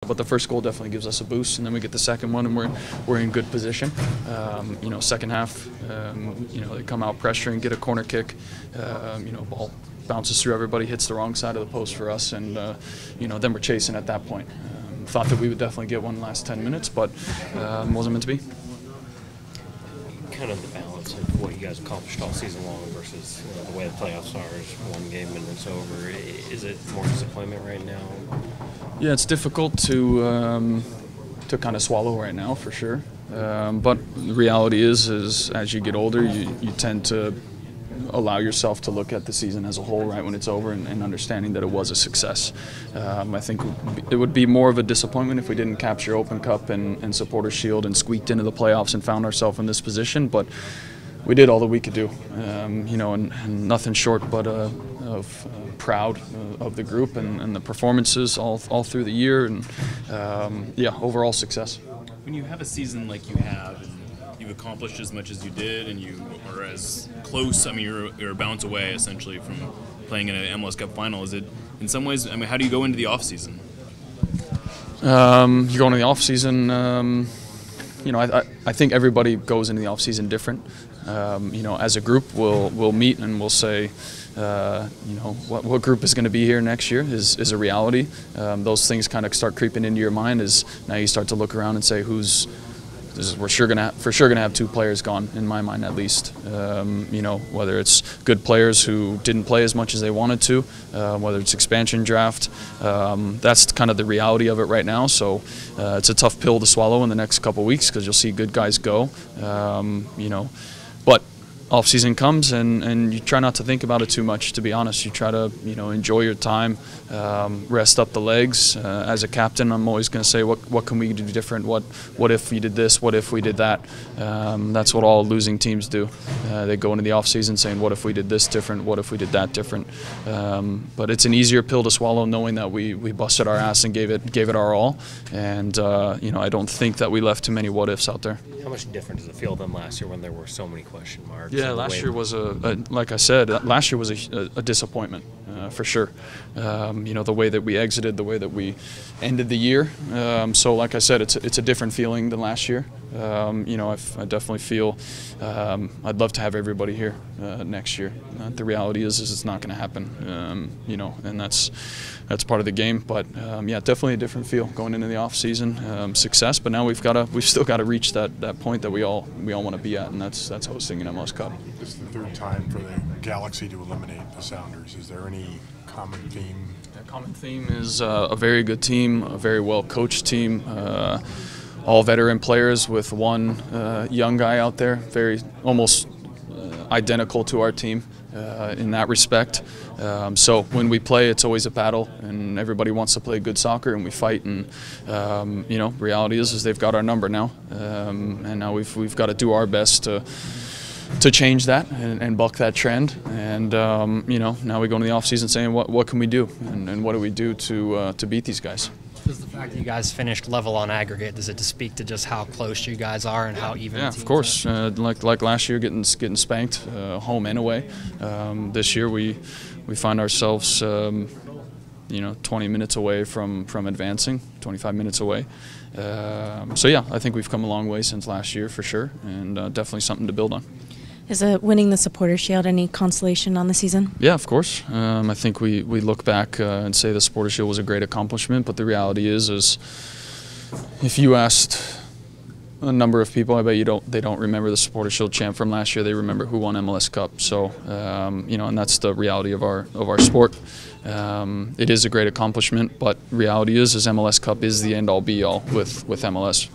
But the first goal definitely gives us a boost, and then we get the second one, and we're in good position. Second half, they come out pressuring, get a corner kick. Ball bounces through everybody, hits the wrong side of the post for us, and then we're chasing at that point. Thought that we would definitely get one last 10 minutes, but wasn't meant to be. Kind of the balance of what you guys accomplished all season long versus the way the playoffs are, is one game and it's over. Is it more disappointment right now? Yeah, it's difficult to kind of swallow right now, for sure. But the reality is as you get older, you tend to allow yourself to look at the season as a whole, right, when it's over, and understanding that it was a success. I think it would be more of a disappointment if we didn't capture Open Cup and Supporters Shield and squeaked into the playoffs and found ourselves in this position, but we did all that we could do, and nothing short but of proud of the group and the performances all through the year, and overall success. When you have a season like you have, and you've accomplished as much as you did, and you are as close, you're a bounce away essentially from playing in an MLS Cup Final. Is it, in some ways, how do you go into the off season? You go into the off season. I think everybody goes into the off season different. As a group, we'll meet and we'll say, what group is going to be here next year is a reality. Those things kind of start creeping into your mind as now you start to look around and say, we're for sure gonna have two players gone, in my mind at least. Whether it's good players who didn't play as much as they wanted to, whether it's expansion draft, that's kind of the reality of it right now. So it's a tough pill to swallow in the next couple weeks because you'll see good guys go. But off season comes and you try not to think about it too much, to be honest. You try to enjoy your time, rest up the legs. As a captain, I'm always going to say what can we do different, what if we did this, what if we did that. That's what all losing teams do. They go into the off season saying what if we did this different, what if we did that different. But it's an easier pill to swallow knowing that we busted our ass and gave it our all, and I don't think that we left too many what ifs out there. How much different does it feel than last year when there were so many question marks? Yeah, last year was like I said, last year was a disappointment, for sure. The way that we exited, the way that we ended the year. So like I said, it's a different feeling than last year. I definitely feel I'd love to have everybody here next year. The reality is it's not going to happen. And that's part of the game. But definitely a different feel going into the off season. Success, but now we've still got to reach that point that we all want to be at, and that's hosting an MLS Cup. This is the third time for the Galaxy to eliminate the Sounders. Is there any common theme? The common theme is a very good team, a very well coached team. All veteran players with one young guy out there, very almost identical to our team in that respect. So when we play, it's always a battle, and everybody wants to play good soccer, and we fight. And reality is they've got our number now, and now we've got to do our best to change that and buck that trend. And now we go into the off season saying what can we do, and what do we do to beat these guys. Does the fact that you guys finished level on aggregate, does it just speak to just how close you guys are and how even? Yeah, of course. Like last year, getting spanked home and away. This year we find ourselves 20 minutes away from advancing, 25 minutes away. I think we've come a long way since last year, for sure, and definitely something to build on. Is winning the Supporters Shield any consolation on the season? Yeah, of course. I think we look back and say the Supporters Shield was a great accomplishment, but the reality is if you asked a number of people, I bet they don't remember the Supporters Shield champ from last year. They remember who won MLS Cup. So and that's the reality of our sport. It is a great accomplishment, but reality is MLS Cup is the end all be all with MLS.